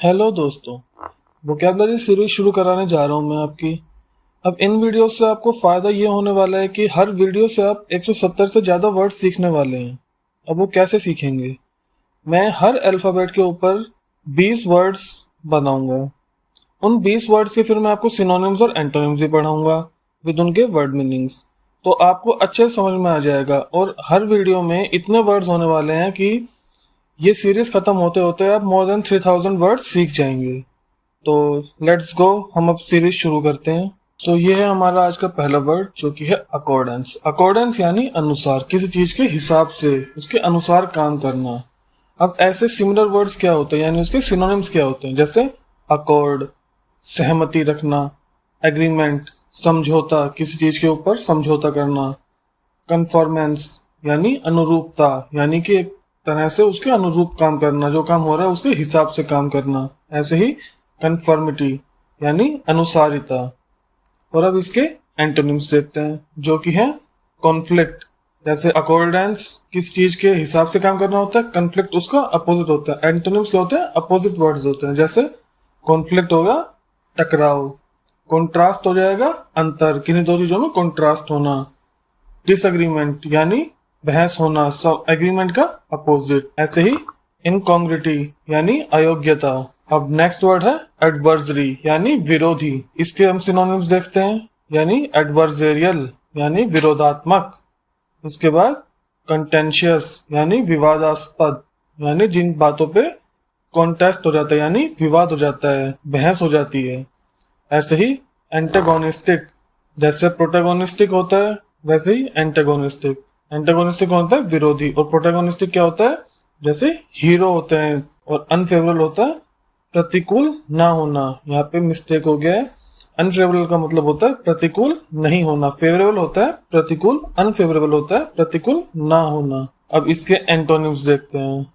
Hello दोस्तों, vocabulary series शुरू कराने जा रहा हूँ मैं आपकी। अब इन वीडियो से आपको फ़ायदा ये होने वाला है कि हर वीडियो से आप 170 से ज़्यादा वर्ड सीखने वाले हैं। अब वो कैसे सीखेंगे? मैं हर अल्फ़ाबेट के ऊपर 20 वर्ड्स बनाऊंगा। उन 20 वर्ड्स के फिर मैं आपको सिनोनिम्स और एंटोनिम्स भी पढ़ाऊंगा विद उनके वर्ड मीनिंग्स। तो आपको अच्छे से समझ में आ जाएगा और हर वीडियो में इतने वर्ड्स होने वाले हैं कि ये सीरीज खत्म होते होते आप मोर देन 3000 वर्ड्स सीख जाएंगे। तो लेट्स गो, हम अब सीरीज शुरू करते हैं। तो ये है हमारा आज का पहला वर्ड जो कि है अकॉर्डेंस। अकॉर्डेंस यानी अनुसार, किसी चीज के हिसाब से उसके अनुसार काम करना। अब ऐसे सिमिलर वर्ड्स क्या होते हैं यानी उसके सिनोनिम्स क्या होते हैं, जैसे अकॉर्ड सहमति रखना, एग्रीमेंट समझौता, किसी चीज के ऊपर समझौता करना, कन्फॉर्मेंस यानी अनुरूपता, यानी कि एक तरह से उसके अनुरूप काम करना, जो काम हो रहा है उसके हिसाब से काम करना। ऐसे ही कन्फर्मिटी यानी अनुसारिता। और अब इसके एंटोनिम्स देखते हैं जो कि है कॉन्फ्लिक्ट। जैसे अकॉर्डेंस किस चीज के हिसाब से काम करना होता है, कॉन्फ्लिक्ट उसका अपोजिट होता है। एंटोनिम्स क्या होते हैं? अपोजिट वर्ड्स होते हैं। जैसे कॉन्फ्लिक्ट होगा टकराव, कॉन्ट्रास्ट हो जाएगा अंतर, किन्हीं दो चीजों में कॉन्ट्रास्ट होना। डिसएग्रीमेंट यानी बहस होना, सब एग्रीमेंट का अपोजिट। ऐसे ही इनकॉन्ग्रिटी यानी अयोग्यता। अब नेक्स्ट वर्ड है एडवर्सरी यानी विरोधी। इसके हम सिनोनिम्स देखते हैं, यानी एडवर्सेरियल यानी विरोधात्मक। उसके बाद कंटेंशियस यानी विवादास्पद, यानी जिन बातों पे कॉन्टेस्ट हो जाता है यानी विवाद हो जाता है, बहस हो जाती है। ऐसे ही एंटेगोनिस्टिक, जैसे प्रोटेगोनिस्टिक होता है वैसे ही एंटेगोनिस्टिक। एंटेगोनिस्टिक होता है विरोधी, और प्रोटेगोनिस्टिक क्या होता है? जैसे हीरो होते हैं। और अनफेवरेबल होता है प्रतिकूल ना होना। यहाँ पे मिस्टेक हो गया है, अनफेवरेबल का मतलब होता है प्रतिकूल नहीं होना, फेवरेबल होता है प्रतिकूल, अनफेवरेबल होता है प्रतिकूल ना होना। अब इसके एंटोनिम्स देखते हैं,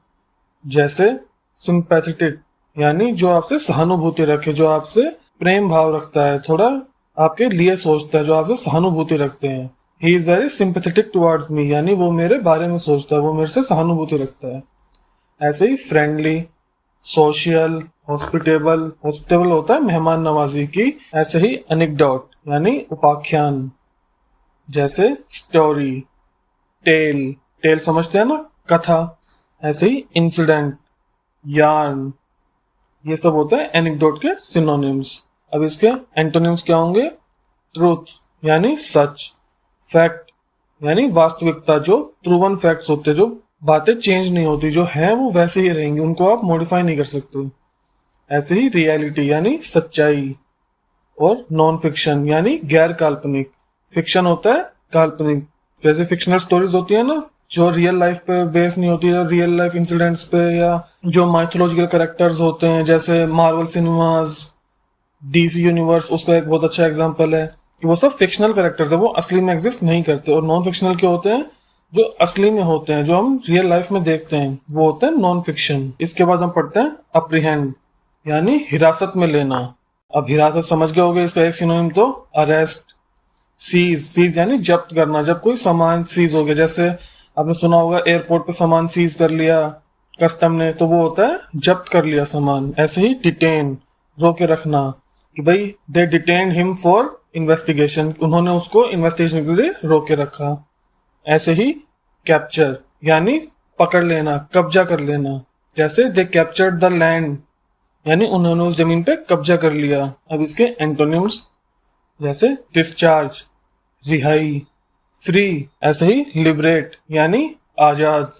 जैसे सिंपैथेटिक यानी जो आपसे सहानुभूति रखे, जो आपसे प्रेम भाव रखता है, थोड़ा आपके लिए सोचता है, जो आपसे सहानुभूति रखते हैं। He is very sympathetic towards me, यानी वो मेरे बारे में सोचता है, वो मेरे से सहानुभूति रखता है। ऐसे ही फ्रेंडली, सोशल, हॉस्पिटेबल। हॉस्पिटेबल होता है मेहमान नवाजी की। ऐसे ही एनेक्डोट यानी उपाख्यान, जैसे स्टोरी, टेल, टेल समझते हैं ना, कथा। ऐसे ही इंसिडेंट, यार्न, ये सब होते हैं एनेक्डोट के सिनोनिम्स। अब इसके एंटोनिम्स क्या होंगे? ट्रूथ यानी सच, फैक्ट यानी वास्तविकता, जो प्रूवन फैक्ट्स होते हैं, जो बातें चेंज नहीं होती, जो है वो वैसे ही रहेंगे, उनको आप मॉडिफाई नहीं कर सकते। ऐसे ही रियलिटी यानी सच्चाई। और नॉन फिक्शन यानी गैर काल्पनिक। फिक्शन होता है काल्पनिक, जैसे फिक्शनल स्टोरीज होती है ना, जो रियल लाइफ पे बेस नहीं होती है, रियल लाइफ इंसिडेंट्स पे, या जो माइथोलॉजिकल कैरेक्टर्स होते हैं, जैसे मार्वल सिनेमाज, डीसी यूनिवर्स, उसका एक बहुत अच्छा एग्जांपल है कि वो सब फिक्शनल कैरेक्टर्स है, वो असली में एग्जिस्ट नहीं करते। और नॉन फिक्शनल के होते हैं जो असली में होते हैं, जो हम रियल लाइफ में देखते हैं, वो होते हैं नॉन फिक्शन। इसके बाद हम पढ़ते हैं अप्रीहेंड यानी हिरासत में लेना। अब हिरासत समझ गए होगे, इसका एक सिनोनिम तो अरेस्ट। सीज, सीज यानी जब्त करना, जब कोई सामान सीज हो गया, जैसे आपने सुना होगा एयरपोर्ट पे सामान सीज कर लिया कस्टम ने, तो वो होता है जब्त कर लिया सामान। ऐसे ही डिटेन, रोके रखना, कि भाई दे डिटेन हिम फॉर इन्वेस्टिगेशन, उन्होंने उसको इन्वेस्टिगेशन के लिए रोके रखा। ऐसे ही कैप्चर यानी पकड़ लेना, कब्जा कर लेना, जैसे दे कैप्चर्ड द लैंड, यानी उन्होंने उस जमीन पे कब्जा कर लिया। अब इसके एंटोनिम्स, जैसे डिस्चार्ज रिहाई, फ्री, ऐसे ही लिबरेट यानी आजाद,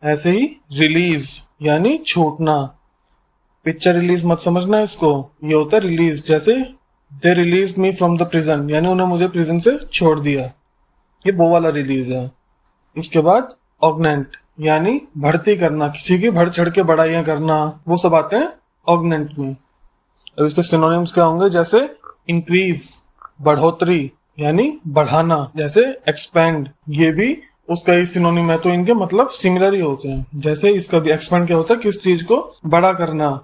ऐसे ही रिलीज यानी छूटना। पिक्चर रिलीज मत समझना इसको, ये होता है रिलीज। जैसे they release me from the prison, यानी उन्हें मुझे प्रिजन से छोड़ दिया, ये वो वाला रिलीज है। इसके बाद ऑगनेंट यानी बढ़ती करना, किसी की बढ़ चढ़ के बड़ाइयां करना, वो सब आते हैं ऑगनेंट में। अब इसके सिनोनिम्स क्या होंगे? जैसे इंक्रीज बढ़ोतरी यानी बढ़ाना, जैसे एक्सपेंड, ये भी उसका ही सिनोनिम है, तो इनके मतलब सिमिलर ही होते हैं। जैसे इसका भी एक्सपेंड क्या होता है? किस चीज को बड़ा करना,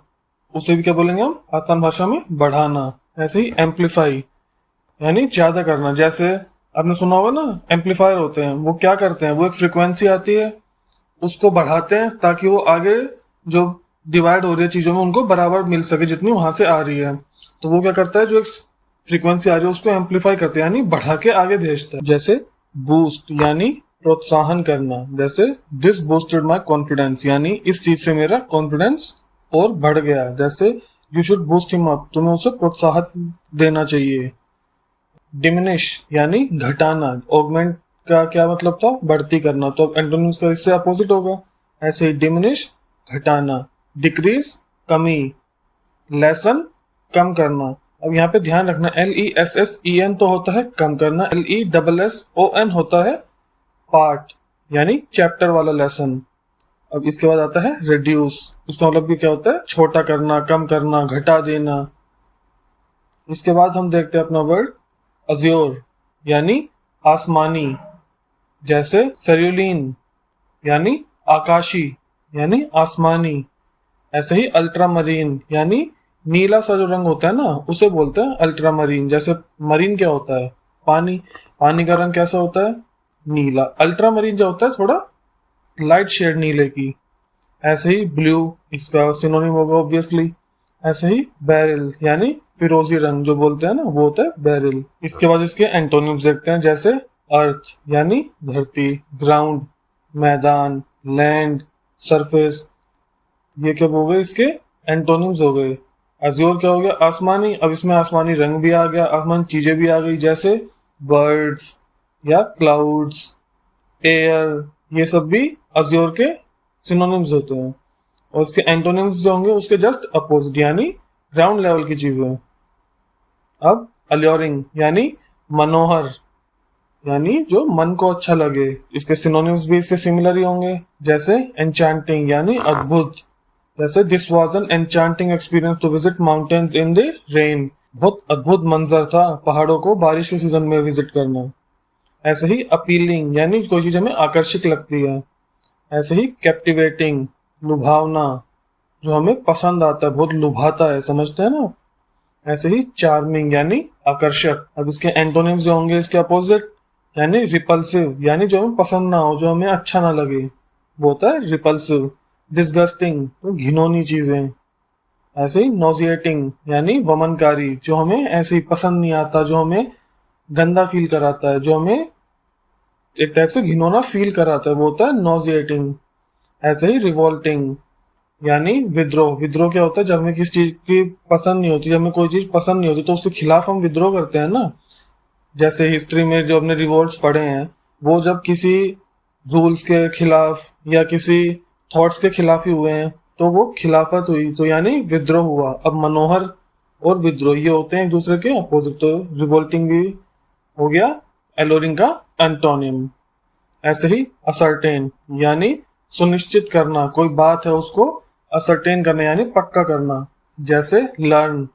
उसे भी क्या बोलेंगे हम आसान भाषा में? बढ़ाना। ऐसे ही एम्पलीफाई यानी ज्यादा करना, जैसे आपने सुना होगा ना एम्पलीफायर होते हैं, वो क्या करते हैं? वो एक फ्रिक्वेंसी आती है, उसको बढ़ाते हैं ताकि वो आगे जो डिवाइड हो रही है चीजों में, उनको बराबर मिल सके जितनी वहां से आ रही है। तो वो क्या करता है, जो एक फ्रीक्वेंसी आ रही है उसको एम्पलीफाई करते हैं, यानी बढ़ा के आगे भेजता है। जैसे बूस्ट यानी प्रोत्साहन करना, जैसे दिस बूस्टेड माई कॉन्फिडेंस, यानी इस चीज से मेरा कॉन्फिडेंस और बढ़ गया। जैसे you should boost him up, तुम्हें उसे प्रोत्साहन देना चाहिए। डिमिनिश यानी घटाना, ऑगमेंट का क्या मतलब था, बढ़ती करना, तो अब एंटोनिम्स का इससे अपोजिट होगा। ऐसे ही डिमिनिश घटाना, डिक्रीज कमी, लेसन कम करना। अब यहाँ पे ध्यान रखना, LESSEN तो होता है कम करना, LESSON होता है पार्ट यानी चैप्टर वाला लेसन। अब इसके बाद आता है रिड्यूस, इसका मतलब भी क्या होता है, छोटा करना, कम करना, घटा देना। इसके बाद हम देखते हैं अपना वर्ड अज्योर यानी आसमानी, जैसे सेरुलिन यानी आकाशी यानी आसमानी। ऐसे ही अल्ट्रामरीन यानी नीला सा जो रंग होता है ना, उसे बोलते हैं अल्ट्रामरीन। जैसे मरीन क्या होता है, पानी, पानी का रंग कैसा होता है, नीला। अल्ट्रामरीन जो होता है थोड़ा लाइट शेड नीले की। ऐसे ही ब्लू, इसका सिनोनिम होगा ऑब्वियसली। ऐसे ही बैरिल यानी फिरोजी रंग जो बोलते हैं ना, वो होता है बैरिल। इसके बाद इसके एंटोनिम्स देखते हैं, जैसे अर्थ यानी धरती, ग्राउंड मैदान, लैंड सरफेस। ये क्या हो गए, इसके एंटोनिम्स हो गए। अज्योर क्या हो गया, आसमानी। अब इसमें आसमानी रंग भी आ गया, आसमानी चीजें भी आ गई, जैसे बर्ड्स या क्लाउड्स, एयर, ये सब भी अज्योर के सिनोनिम्स होते हैं। और उसके एंटोनिम्स जो होंगे उसके जस्ट अपोजिट, यानी ग्राउंड लेवल की चीजें। अब अल्योरिंग यानी मनोहर, यानी जो मन को अच्छा लगे। इसके सिनोनिम्स भी इसके सिमिलर ही होंगे, जैसे एन्चांटिंग यानी अद्भुत। जैसे this was an enchanting experience to visit mountains in the rain, बहुत अद्भुत मंजर था पहाड़ों को बारिश के सीजन में विजिट करना। ऐसे ही अपीलिंग यानी कोई चीज हमें आकर्षक लगती है। ऐसे ही कैप्टिवेटिंग, लुभावना, जो हमें पसंद आता है, बहुत लुभाता है, समझते हैं ना। ऐसे ही चार्मिंग यानी आकर्षक। अब इसके एंटोनिम्स जो होंगे इसके अपोजिट, यानी रिपल्सिव यानी जो हमें पसंद ना हो, जो हमें अच्छा ना लगे, वो होता है रिपल्सिव। डिस्गस्टिंग तो घिनौनी चीजें। ऐसे ही नोजिएटिंग यानी वमनकारी, जो हमें ऐसे ही पसंद नहीं आता, जो हमें गंदा फील कराता है, जो हमें एक टाइप से घिनौना फील कराता है, वो होता है नोजिएटिंग। ऐसे ही रिवोल्टिंग यानी विद्रोह। विद्रोह क्या होता है, जब हमें किसी चीज की पसंद नहीं होती, जब हमें कोई चीज पसंद नहीं होती तो उसके खिलाफ हम विद्रोह करते हैं ना। जैसे हिस्ट्री में जो हमने रिवोल्ट्स पढ़े हैं, वो जब किसी रूल्स के खिलाफ या किसी थॉट्स के खिलाफ ही हुए हैं, तो वो खिलाफत हुई, तो यानी विद्रोह हुआ। अब मनोहर और विद्रोह ये होते हैं एक दूसरे के अपोजिट, तो रिवोल्टिंग भी हो गया एलोरिंग का एंटोनिम। ऐसे ही असर्टेन यानी सुनिश्चित करना, कोई बात है उसको असर्टेन करना यानी पक्का करना। जैसे लर्न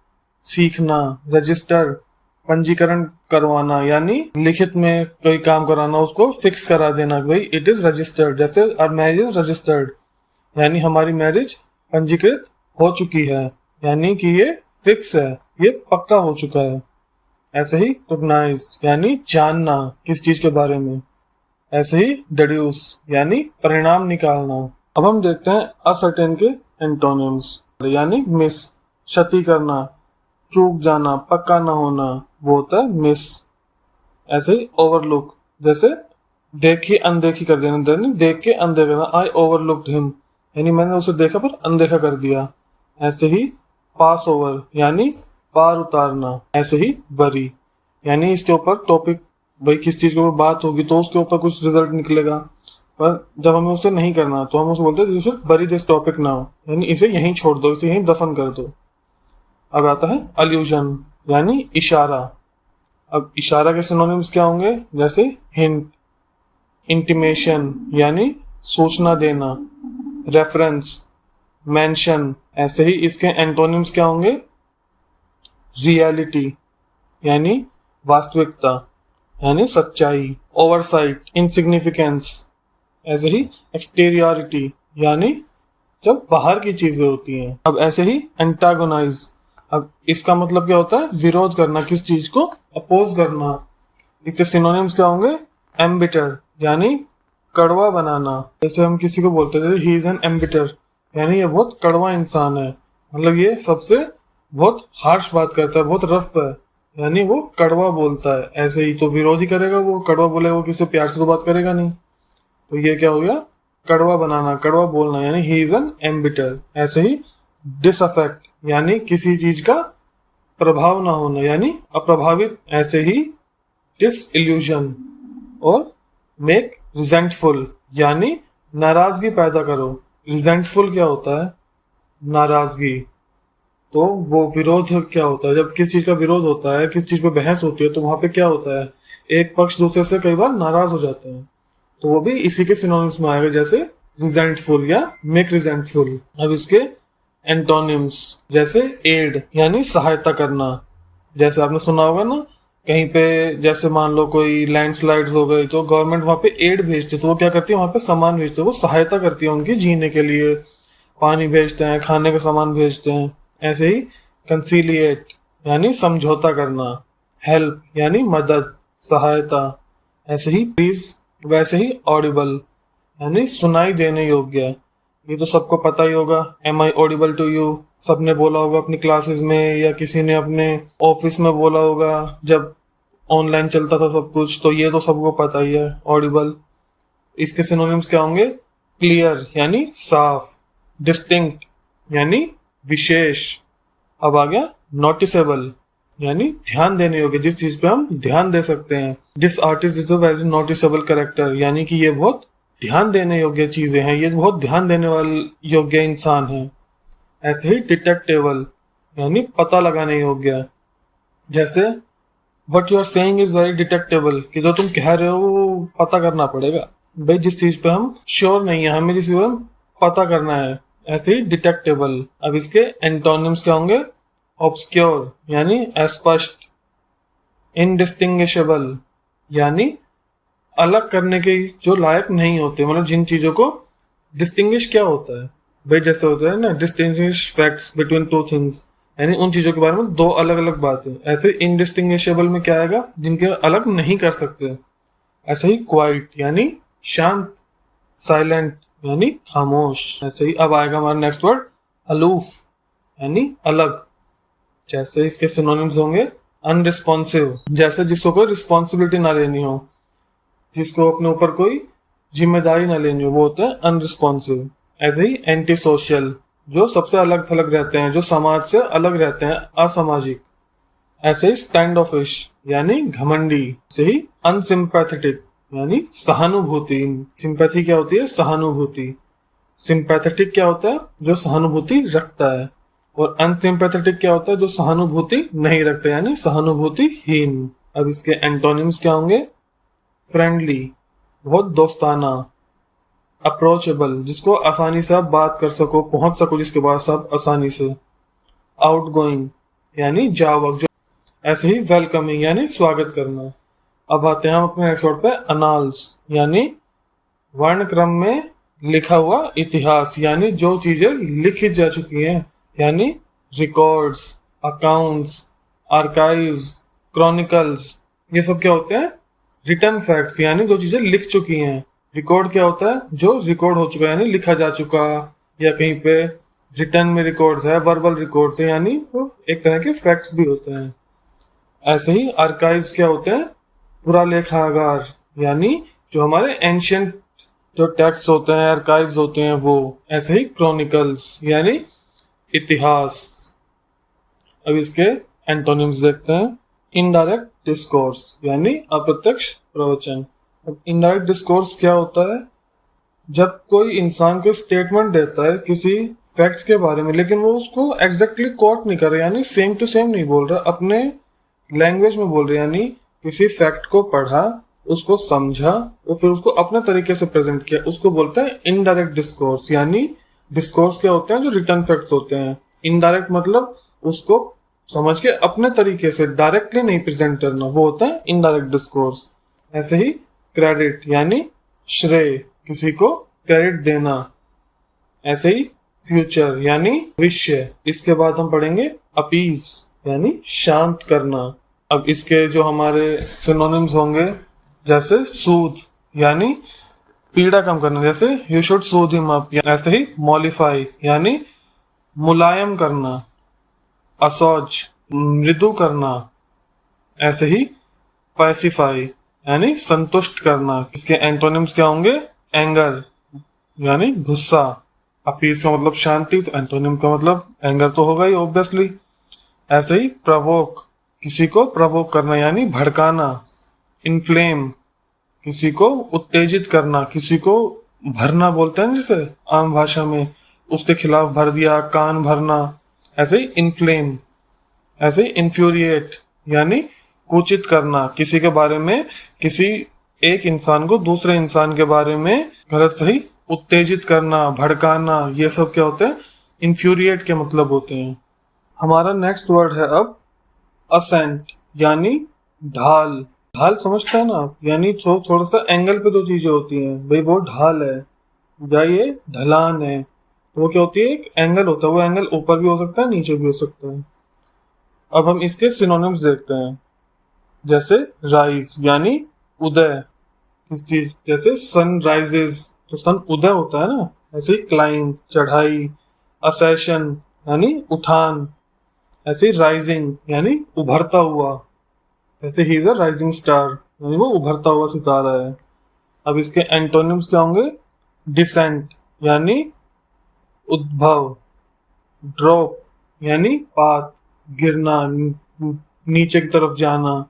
सीखना, रजिस्टर पंजीकरण करवाना, यानी लिखित में कोई काम कराना, उसको फिक्स करा देना, भाई इट इज रजिस्टर्ड। जैसे आवर मैरिज इज रजिस्टर्ड, यानी हमारी मैरिज पंजीकृत हो चुकी है, यानी कि ये फिक्स है, ये पक्का हो चुका है। ऐसे ही कोग्नाइज यानी जानना किस चीज के बारे में। ऐसे ही डेड्यूस यानी परिणाम निकालना। अब हम देखते हैं असर्टेन के एंटोनिम्स, यानी मिस क्षति करना, चूक जाना, पक्का ना होना, वो होता है मिस। ऐसे ही ओवरलुक, जैसे देखी अनदेखी कर देना, देख के अनदेखा करना, आई ओवरलुक्ड हिम, यानी मैंने उसे देखा पर अनदेखा कर दिया। ऐसे ही पास ओवर यानी पार उतारना। ऐसे ही बरी यानी इसके ऊपर टॉपिक, भाई किस चीज के ऊपर बात होगी तो उसके ऊपर कुछ रिजल्ट निकलेगा, पर जब हमें उसे नहीं करना तो हम उसे बोलते हैं यू शुड बरी दिस टॉपिक नाउ, यानी इसे यहीं छोड़ दो, इसे यहीं दफन कर दो। अब आता है अल्यूजन यानी इशारा। अब इशारा के सिनोनिम्स क्या होंगे, जैसे हिंट, इंटिमेशन यानी सूचना देना, रेफरेंस, मेंशन। ऐसे ही इसके एंटोनिम्स क्या होंगे, रियलिटी यानी वास्तविकता यानी सच्चाई, ओवरसाइट इनसिग्निफिकेंस। ऐसे ही एक्सटीरियरिटी यानी जब बाहर की चीजें होती हैं। अब ऐसे ही एंटागोनाइज, अब इसका मतलब क्या होता है, विरोध करना, किस चीज को अपोज करना। इसके सिनोनिम्स क्या होंगे, एम्बिटर यानी कड़वा बनाना। जैसे हम किसी को बोलते थे ही इज एन एम्बिटर, यानी ये बहुत कड़वा इंसान है, मतलब ये सबसे बहुत हार्श बात करता है, बहुत रफ है, यानी वो कड़वा बोलता है। ऐसे ही तो विरोधी करेगा, वो कड़वा बोलेगा, वो किसी प्यार से तो बात करेगा नहीं। तो ये क्या हो गया, कड़वा बनाना, कड़वा बोलना, यानी ही इज एन एम्बिटर। ऐसे ही डिसअफेक्ट यानी किसी चीज का प्रभाव ना होना, यानी अप्रभावित। ऐसे ही डिसइल्यूजन और मेक रिजेंटफुल यानी नाराजगी पैदा करो। रिजेंटफुल क्या होता है, नाराजगी। तो वो विरोध क्या होता है, जब किस चीज का विरोध होता है, किस चीज पे बहस होती है, तो वहां पे क्या होता है, एक पक्ष दूसरे से कई बार नाराज हो जाते हैं। तो वो भी इसी के सिनोनिम्स में आएगा, जैसे रिजेंटफुल या मेक रिजेंटफुल। अब इसके एंटोनिम्स, जैसे एड यानी सहायता करना। जैसे आपने सुना होगा ना, कहीं पे जैसे मान लो कोई लैंडस्लाइड्स हो गई, तो गवर्नमेंट वहां पे एड भेजती है, तो वो क्या करती है, वहां पे सामान भेजते हैं, वो सहायता करती है उनकी जीने के लिए, पानी भेजते हैं, खाने का सामान भेजते हैं। ऐसे ही कंसीलिएट यानी समझौता करना, हेल्प यानी मदद, सहायता। ऐसे ही प्लीज, वैसे ही ऑडिबल यानी सुनाई देने योग्य। ये तो सबको पता ही होगा, am I audible to you, सबने बोला होगा अपनी क्लासेस में, या किसी ने अपने ऑफिस में बोला होगा जब ऑनलाइन चलता था सब कुछ, तो ये तो सबको पता ही है, ऑडिबल। इसके सिनोनिम्स क्या होंगे, क्लियर यानी साफ, डिस्टिंक्ट यानी विशेष। अब आ गया नोटिसेबल यानी ध्यान देने योग्य, जिस चीज पे हम ध्यान दे सकते हैं। This artist is a very noticeable character, यानी कि ये बहुत ध्यान देने योग्य चीजें हैं, ये बहुत ध्यान देने वाले योग्य इंसान है। ऐसे ही डिटेक्टेबल यानी पता लगाने योग्य। जैसे what you are saying is very detectable, कि जो तुम कह रहे हो वो पता करना पड़ेगा। भाई जिस चीज पे हम श्योर नहीं है, हमें जिस चीज पे पता करना है, ऐसे ही डिटेक्टेबल। अब इसके एंटोनिम्स क्या होंगे, ऑब्सक्योर यानी अस्पष्ट, इनडिस्टिंग्विशेबल यानी अलग करने के जो लायक नहीं होते, मतलब जिन चीजों को डिस्टिंग्विश क्या होता है भाई, जैसे होता है ना distinguish facts between two things, यानी उन चीजों के बारे में दो अलग अलग बातें। ऐसे इनडिस्टिंग्विशेबल में क्या आएगा, जिनके अलग नहीं कर सकते। ऐसे ही क्वाइट यानी शांत, साइलेंट यानी खामोश। ऐसे ही अब आएगा हमारा नेक्स्ट वर्ड, अलूफ यानी अलग। जैसे इसके सिनोनिम्स होंगे, अनरिस्पॉन्सिव जैसे जिसको कोई रिस्पॉन्सिबिलिटी ना लेनी हो, जिसको अपने ऊपर कोई जिम्मेदारी ना लेनी हो, वो होता है अनरिस्पॉन्सिव। ऐसे ही एंटी सोशल, जो सबसे अलग थलग रहते हैं, जो समाज से अलग रहते हैं, असामाजिक। ऐसे ही स्टैंड ऑफिश यानी घमंडी। ऐसे ही अनसिंपैथेटिक यानी सहानुभूति। सिंपैथी क्या होती है, सहानुभूति। सिंपैथेटिक क्या होता है, जो सहानुभूति रखता है। और अनसिंपैथेटिक क्या होता है, जो सहानुभूति नहीं रखता, यानी सहानुभूतिहीन। अब इसके एंटोनिम्स क्या होंगे, फ्रेंडली बहुत दोस्ताना, अप्रोचेबल जिसको आसानी से आप बात कर सको, पहुंच सको जिसके पास आप आसानी से, आउटगोइंग यानी जावक जो। ऐसे ही वेलकमिंग यानी स्वागत करना। अब आते हैं हम अपने नेक्स्ट वर्ड पे, अनाल्स यानी वर्ण क्रम में लिखा हुआ इतिहास, यानी जो चीजें लिखी जा चुकी हैं, यानी रिकॉर्ड्स, अकाउंट्स, आर्काइव्स, क्रॉनिकल्स, ये सब क्या होते हैं, रिटन फैक्ट्स यानी जो चीजें लिख चुकी हैं। रिकॉर्ड क्या होता है, जो रिकॉर्ड हो चुका है, यानी लिखा जा चुका, या कहीं पे रिटर्न में रिकॉर्ड्स है, वर्बल रिकॉर्ड्स है, यानी वो एक तरह के फैक्ट्स भी होते हैं। ऐसे ही आर्काइव्स क्या होते हैं, पुरालेखागार, यानी जो हमारे एंशियंट जो टेक्स्ट होते हैं, आर्काइव्स होते हैं वो। ऐसे ही क्रॉनिकल्स यानी इतिहास। अब इसके एंटोनिम्स देखते हैं, इनडायरेक्ट डिस्कोर्स यानी अप्रत्यक्ष प्रवचन। अब इनडायरेक्ट डिस्कोर्स क्या होता है, जब कोई इंसान को स्टेटमेंट देता है किसी फैक्ट्स के बारे में, लेकिन वो उसको एग्जैक्टली कोट नहीं कर रहा, यानी सेम टू सेम नहीं बोल रहा, अपने लैंग्वेज में बोल रहे, यानी किसी फैक्ट को पढ़ा, उसको समझा और फिर उसको अपने तरीके से प्रेजेंट किया, उसको बोलते हैं इनडायरेक्ट डिस्कोर्स। यानी डिस्कोर्स क्या होते हैं, जो रिटर्न फैक्ट्स होते हैं। इनडायरेक्ट मतलब उसको समझ के अपने तरीके से डायरेक्टली नहीं प्रेजेंट करना, वो होता है इनडायरेक्ट डिस्कोर्स। ऐसे ही क्रेडिट यानी श्रेय, किसी को क्रेडिट देना। ऐसे ही फ्यूचर यानी भविष्य। इसके बाद हम पढ़ेंगे अपीज यानी शांत करना। अब इसके जो हमारे सिनोनिम्स होंगे, जैसे सूद यानी पीड़ा कम करना, जैसे you should Sood him up. ऐसे ही मॉलिफाई यानी मुलायम करना, असौज मृदु करना। ऐसे ही पैसिफाई यानी संतुष्ट करना। इसके एंटोनिम्स क्या होंगे? एंगर यानी गुस्सा, अपीस का मतलब शांति, तो एंटोनिम का मतलब एंगर तो होगा ही ऑब्वियसली। ऐसे ही प्रवोक, किसी को प्रवोक करना यानी भड़काना। इन्फ्लेम, किसी को उत्तेजित करना, किसी को भरना बोलते हैं जिसे आम भाषा में, उसके खिलाफ भर दिया, कान भरना। ऐसे ही इन्फ्लेम। ऐसे ही इन्फ्यूरिएट यानी कुचित करना, किसी के बारे में, किसी एक इंसान को दूसरे इंसान के बारे में गलत सही उत्तेजित करना, भड़काना, ये सब क्या होते हैं? इन्फ्यूरिएट के मतलब होते हैं। हमारा नेक्स्ट वर्ड है अब असेंट यानी ढाल। ढाल समझते हैं ना आप? यानी थोड़ा सा एंगल पे दो चीजें होती हैं, भाई वो ढाल है या ये ढलान है, तो वो क्या होती है? एक एंगल होता है। वो एंगल ऊपर भी हो सकता है, नीचे भी हो सकता है। अब हम इसके सिनोनिम्स देखते हैं, जैसे राइज यानी उदय किस चीज, जैसे सन राइजेस तो सन उदय होता है ना। ऐसे ही क्लाइंब चढ़ाई, असेशन यानी उठान, ऐसे ही राइजिंग यानी उभरता हुआ, ऐसे he is a rising star यानी वो उभरता हुआ सितारा है। अब इसके एंटोनिम्स क्या होंगे? डिसेंट यानी उद्भव, ड्रॉप यानी पात गिरना, नीचे की तरफ जाना,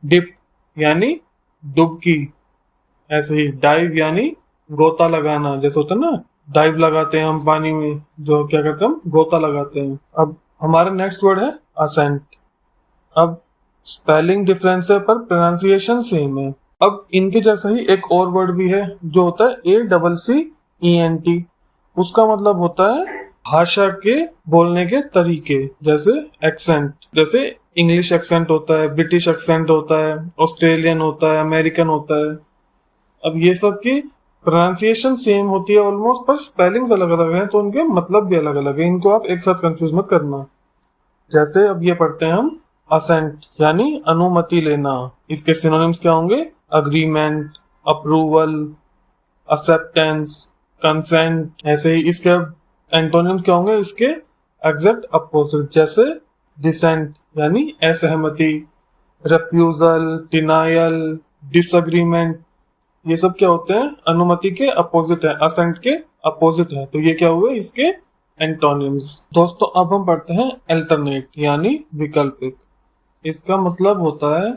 डिप यानी डुबकी, ऐसे ही डाइव यानी गोता लगाना, जैसे होता है ना डाइव लगाते हैं हम पानी में, जो क्या करते हैं हम गोता लगाते हैं। अब हमारा नेक्स्ट वर्ड है असेंट। अब स्पेलिंग डिफरेंस है पर प्रोनाउंसिएशन सेम है। अब इनके जैसा ही एक और वर्ड भी है जो होता है ACCENT। उसका मतलब होता है भाषा के बोलने के तरीके, जैसे एक्सेंट, जैसे इंग्लिश एक्सेंट होता है, ब्रिटिश एक्सेंट होता है, ऑस्ट्रेलियन होता है, अमेरिकन होता है। अब ये सब की प्रोनाउंसिएशन सेम होती है ऑलमोस्ट, पर स्पेलिंग्स अलग अलग हैं, तो उनके मतलब भी अलग अलग है। इनको आप एक साथ कंफ्यूज मत करना। जैसे अब ये पढ़ते हैं हम असेंट यानी अनुमति लेना। इसके सिनोनिम्स क्या होंगे? Agreement, approval, acceptance, consent. ऐसे ही इसके एंटोनिम्स क्या होंगे? इसके एग्जैक्ट अपोजिट, जैसे डिसेंट यानी असहमति, रेफ्यूजल, डिनायल, डिसएग्रीमेंट। ये सब क्या होते हैं? अनुमति के अपोजिट है, असेंट के अपोजिट है। तो ये क्या हुए इसके एंटोनिम्स। दोस्तों अब हम पढ़ते हैं अल्टरनेट यानी विकल्पिक। इसका मतलब होता है,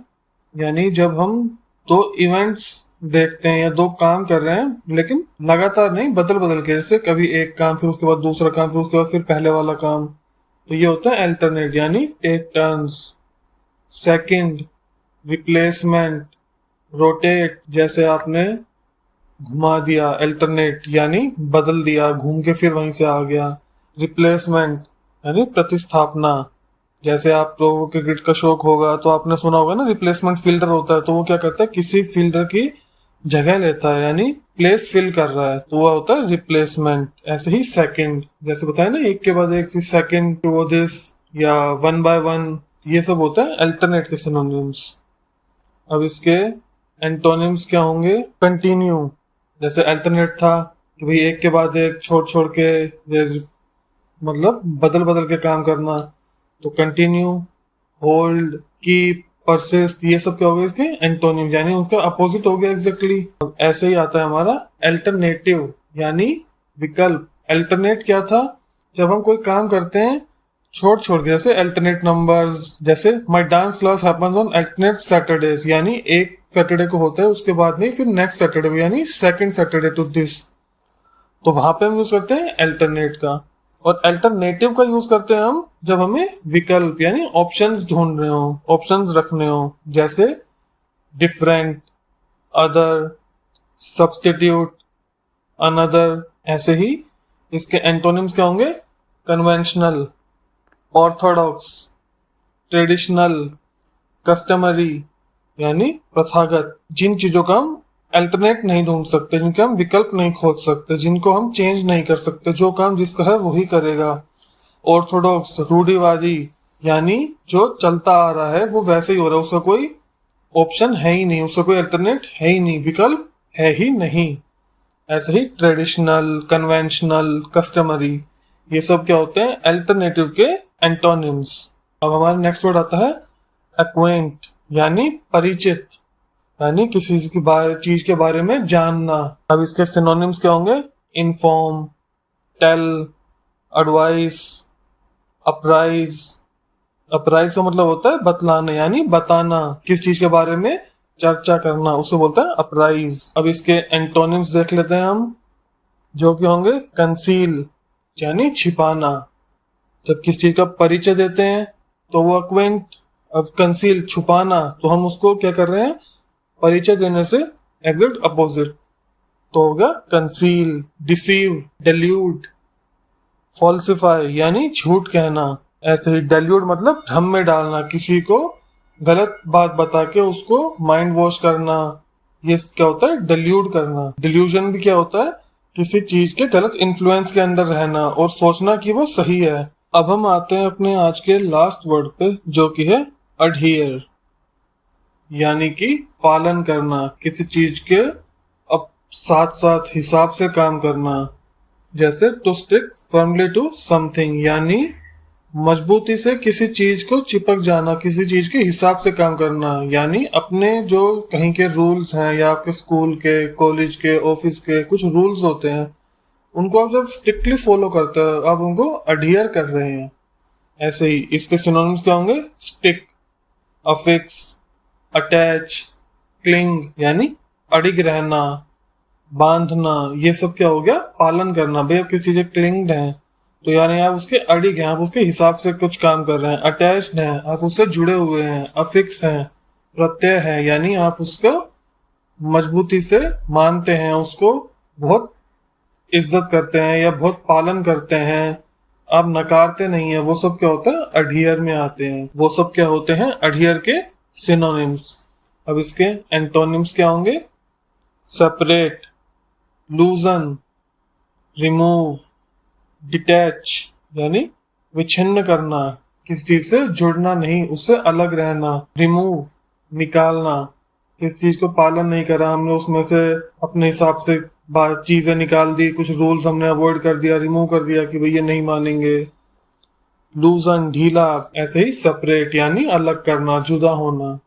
यानी जब हम दो इवेंट्स देखते हैं या दो काम कर रहे हैं लेकिन लगातार नहीं, बदल बदल के, जैसे कभी एक काम फिर उसके बाद दूसरा काम फिर उसके बाद फिर पहले वाला काम, तो ये होता है अल्टरनेट यानी take turns. Second, replacement, rotate, जैसे आपने घुमा दिया, अल्टरनेट यानी बदल दिया, घूम के फिर वहीं से आ गया। रिप्लेसमेंट यानी प्रतिस्थापना, जैसे आप लोगों को क्रिकेट का शौक होगा तो आपने सुना होगा ना, रिप्लेसमेंट फील्डर होता है, तो वो क्या करता है? किसी फील्डर की जगह लेता है, यानी प्लेस फिल कर रहा है, तो वो होता है रिप्लेसमेंट। ऐसे ही सेकंड, जैसे बताया ना एक के बाद एक चीज, सेकंड टू दिस या वन बाय वन, ये सब होता है अल्टरनेट के सिनोनिम्स। अब इसके एंटोनिम्स क्या होंगे? कंटिन्यू, जैसे अल्टरनेट था कि भाई एक के बाद एक छोड़ छोड़ के, मतलब बदल बदल के काम करना, तो कंटिन्यू। होल्ड, कीप, परसिस्ट, ये सब क्या हो गए इसके एंटोनिम, यानी उनका अपोजिट हो गया एग्जैक्टली। ऐसे ही आता है हमारा अल्टरनेटिव यानी विकल्प। अल्टरनेट क्या था? जब हम कोई काम करते हैं छोड़ छोड़ के, जैसे अल्टरनेट नंबर्स, जैसे my dance class happens on alternate Saturdays, यानी एक सैटरडे को होता है उसके बाद नहीं फिर नेक्स्ट सैटरडे, यानी सेकंड सैटरडे टू दिस, तो वहां पे हम यूज करते हैं अल्टरनेट का। और अल्टरनेटिव का यूज करते हैं हम जब हमें विकल्प यानी ऑप्शंस ढूंढ रहे हो, ऑप्शंस रखने हो, जैसे डिफरेंट, अदर, सब्स्टिट्यूट, अनदर। ऐसे ही इसके एंटोनिम्स क्या होंगे? कन्वेंशनल, ऑर्थोडॉक्स, ट्रेडिशनल, कस्टमरी यानी प्रथागत। जिन चीजों का हम अल्टरनेट नहीं ढूंढ सकते, जिनके हम विकल्प नहीं खोज सकते, जिनको हम चेंज नहीं कर सकते, जो काम जिसका है वही करेगा। ऑर्थोडॉक्स, रूढ़िवादी, यानी जो चलता आ रहा है वो वैसे ही हो रहा है, उसका कोई ऑप्शन है ही नहीं, उसका कोई अल्टरनेट है ही नहीं, विकल्प है ही नहीं। ऐसे ही ट्रेडिशनल, कन्वेंशनल, कस्टमरी, ये सब क्या होते हैं अल्टरनेटिव के एंटोनिम्स। अब हमारा नेक्स्ट वर्ड आता है एक्वेंट, यानी परिचित, यानी किसी चीज के बारे में जानना। अब इसके सिनोनिम्स क्या होंगे? Inform, tell, advice, अपराइज। अपराइज का मतलब होता है बतलाना, यानी बताना, किस चीज के बारे में चर्चा करना, उसे बोलते हैं अपराइज। अब इसके एंटोनिम्स देख लेते हैं हम, जो कि होंगे कंसील, यानी छिपाना। जब किस चीज का परिचय देते हैं तो वो एक्वेंट। अब कंसील, छुपाना, तो हम उसको क्या कर रहे हैं? परिचय देने से एग्जैक्ट अपोजिट, तो होगा कंसील। डिसीव, डेल्यूड, फॉल्सिफाई, यानी झूठ कहना। ऐसे ही डेल्यूड मतलब भ्रम में डालना, किसी को गलत बात बता के उसको माइंड वॉश करना, ये क्या होता है? डेल्यूड करना। डिल्यूजन भी क्या होता है? किसी चीज के गलत इन्फ्लुएंस के अंदर रहना और सोचना कि वो सही है। अब हम आते हैं अपने आज के लास्ट वर्ड पे, जो कि है अडहियर, यानी कि पालन करना, किसी चीज के अब साथ साथ हिसाब से काम करना। जैसे to stick firmly to something, यानी मजबूती से किसी चीज को चिपक जाना, किसी चीज के हिसाब से काम करना, यानी अपने जो कहीं के रूल्स हैं या आपके स्कूल के, कॉलेज के, ऑफिस के कुछ रूल्स होते हैं, उनको आप जब स्ट्रिक्टली फॉलो करते हो, आप उनको अडियर कर रहे हैं। ऐसे ही इसके सिनोनिम्स क्या होंगे? स्टिक, अफिक्स, अटैच, क्लिंग, यानी अडिग रहना, बांधना, ये सब क्या हो गया? पालन करना। भाई आप किसी चीज से क्लिंग्ड हैं तो यानी आप उसके अडिग हैं, आप उसके हिसाब से कुछ काम कर रहे हैं। अटैच्ड हैं, आप उससे जुड़े हुए हैं। अफिक्स हैं, प्रत्यय है, यानी आप उसको मजबूती से मानते हैं, उसको बहुत इज्जत करते हैं या बहुत पालन करते हैं, आप नकारते नहीं है। वो सब क्या होता है? अडहियर में आते हैं। वो सब क्या होते हैं? अडहियर के सिनोनिम्स। अब इसके एंटोनिम्स क्या होंगे? सेपरेट, लूजन, रिमूव, डिटैच, यानी विच्छिन्न करना, किस चीज से जुड़ना नहीं, उससे अलग रहना। रिमूव, निकालना, किस चीज को पालन नहीं करा हमने, उसमें से अपने हिसाब से चीजें निकाल दी, कुछ रूल्स हमने अवॉइड कर दिया, रिमूव कर दिया कि भाई ये नहीं मानेंगे। लूजन, ढीला। ऐसे ही सेपरेट, यानी अलग करना, जुदा होना।